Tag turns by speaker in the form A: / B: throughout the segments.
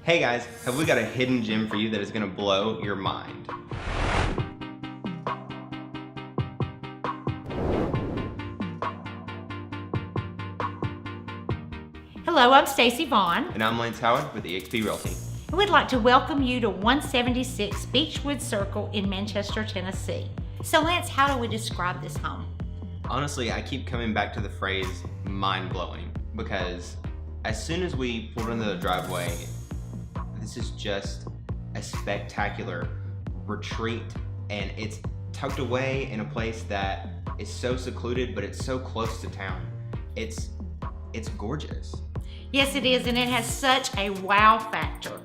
A: Hey guys, have we got a hidden gem for you that is gonna blow your mind?
B: Hello, I'm Stacey Vaughn,
A: And I'm Lance Howard with eXp Realty.
B: and we'd like to welcome you to 176 Beechwood Circle in Manchester, Tennessee. So Lance, how do we describe this home?
A: Honestly, I keep coming back to the phrase mind-blowing because as soon as we pulled into the driveway, this is just a spectacular retreat, and it's tucked away in a place that is so secluded, but it's so close to town. It's gorgeous.
B: Yes, it is, and it has such a wow factor.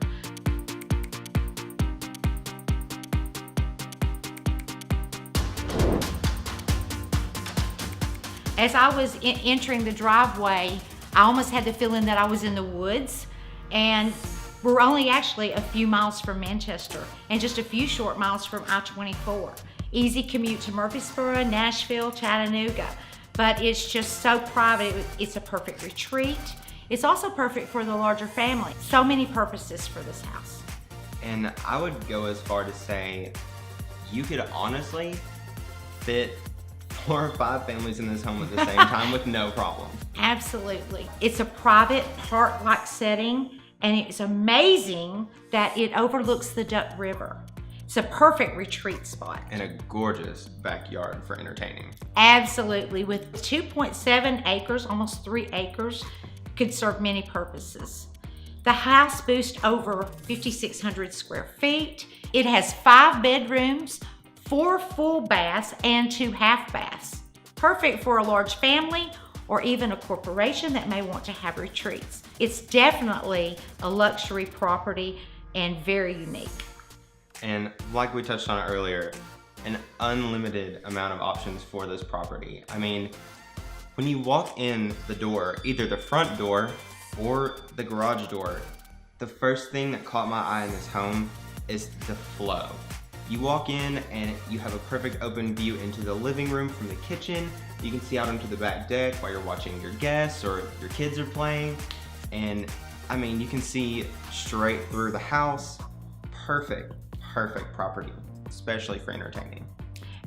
B: As I was entering the driveway, I almost had the feeling that I was in the woods, and we're only actually a few miles from Manchester and just a few short miles from I-24. Easy commute to Murfreesboro, Nashville, Chattanooga, but it's just so private. It's a perfect retreat. It's also perfect for the larger family. So many purposes for this house.
A: And I would go as far to say you could honestly fit 4 or 5 families in this home at the same time with no problem.
B: Absolutely. It's a private park-like setting, and it's amazing that it overlooks the Duck River. It's a perfect retreat spot.
A: And a gorgeous backyard for entertaining.
B: Absolutely. With 2.7 acres, almost 3 acres, could serve many purposes. The house boasts over 5,600 square feet. It has 5 bedrooms, 4 full baths, and 2 half baths. Perfect for a large family or even a corporation that may want to have retreats. It's definitely a luxury property and very unique.
A: And like we touched on earlier, an unlimited amount of options for this property. I mean, when you walk in the door, either the front door or the garage door, the first thing that caught my eye in this home is the flow. You walk in and you have a perfect open view into the living room from the kitchen. You can see out onto the back deck while you're watching your guests or your kids are playing. And I mean, you can see straight through the house. Perfect property, especially for entertaining.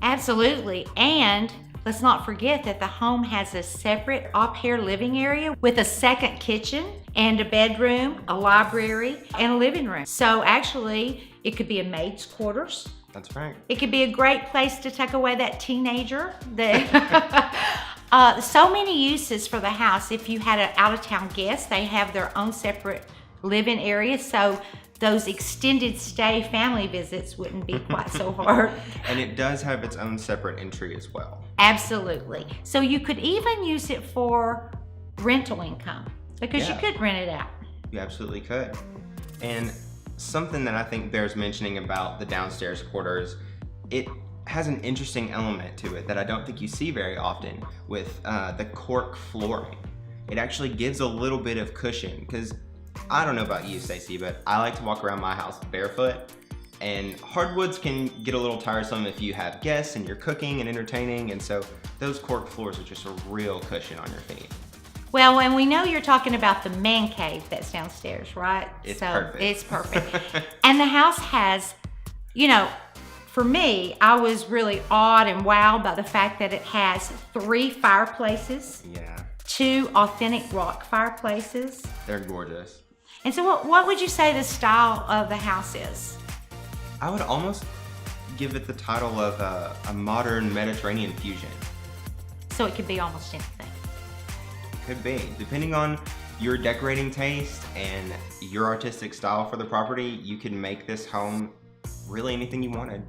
B: Absolutely. And let's not forget that the home has a separate up-here living area with a second kitchen and a bedroom, a library, and a living room. So actually, it could be a maid's quarters.
A: That's right.
B: It could be a great place to tuck away that teenager. So many uses for the house. If you had an out-of-town guest, they have their own separate living area. So those extended stay family visits wouldn't be quite so hard.
A: And it does have its own separate entry as well.
B: Absolutely. So you could even use it for rental income because you could rent it out.
A: You absolutely could. And something that I think bears mentioning about the downstairs quarters, it has an interesting element to it that I don't think you see very often with the cork flooring. It actually gives a little bit of cushion because I don't know about you, Stacey, but I like to walk around my house barefoot, and hardwoods can get a little tiresome if you have guests and you're cooking and entertaining, and so those cork floors are just a real cushion on your feet.
B: Well, and we know you're talking about the man cave that's downstairs, right?
A: It's
B: so
A: perfect.
B: It's perfect. And the house has, you know, for me, I was really awed and wowed by the fact that it has 3 fireplaces.
A: Yeah.
B: 2 authentic rock fireplaces.
A: They're gorgeous.
B: And so what would you say the style of the house is?
A: I would almost give it the title of a modern Mediterranean fusion.
B: So it could be almost anything.
A: Could be, depending on your decorating taste and your artistic style for the property, you can make this home really anything you wanted.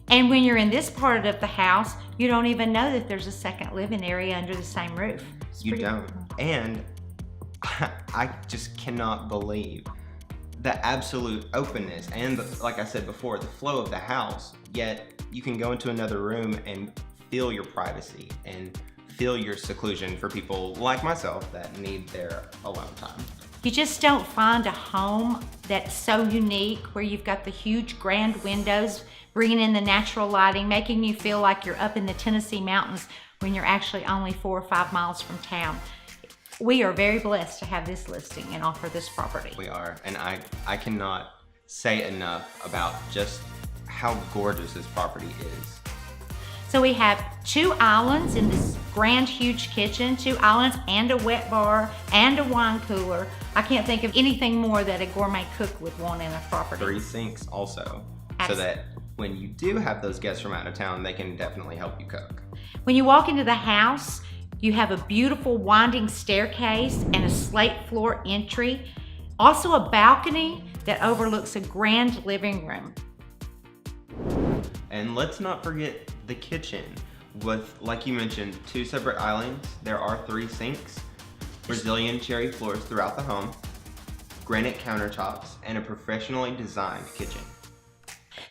B: And when you're in this part of the house, you don't even know that there's a second living area under the same roof.
A: You don't. And I just cannot believe the absolute openness and, like I said before, the flow of the house, yet you can go into another room and feel your privacy and feel your seclusion for people like myself that need their alone time.
B: You just don't find a home that's so unique where you've got the huge grand windows bringing in the natural lighting, making you feel like you're up in the Tennessee mountains when you're actually only 4 or 5 miles from town. We are very blessed to have this listing and offer this property.
A: We are, and I cannot say enough about just how gorgeous this property is.
B: So we have 2 islands in this grand, huge kitchen, 2 islands and a wet bar and a wine cooler. I can't think of anything more that a gourmet cook would want in a property.
A: 3 sinks also,
B: Absolutely.
A: so that when you do have those guests from out of town, they can definitely help you cook.
B: When you walk into the house, you have a beautiful winding staircase and a slate floor entry. Also a balcony that overlooks a grand living room.
A: And let's not forget the kitchen with, like you mentioned, 2 separate islands. There are 3 sinks, Brazilian cherry floors throughout the home, granite countertops, and a professionally designed kitchen.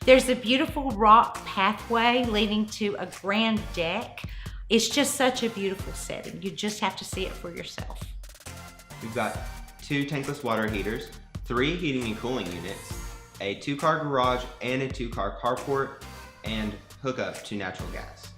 B: There's a beautiful rock pathway leading to a grand deck. It's just such a beautiful setting. You just have to see it for yourself.
A: We've got 2 tankless water heaters, 3 heating and cooling units, a 2-car garage and a 2-car carport, and hookup to natural gas.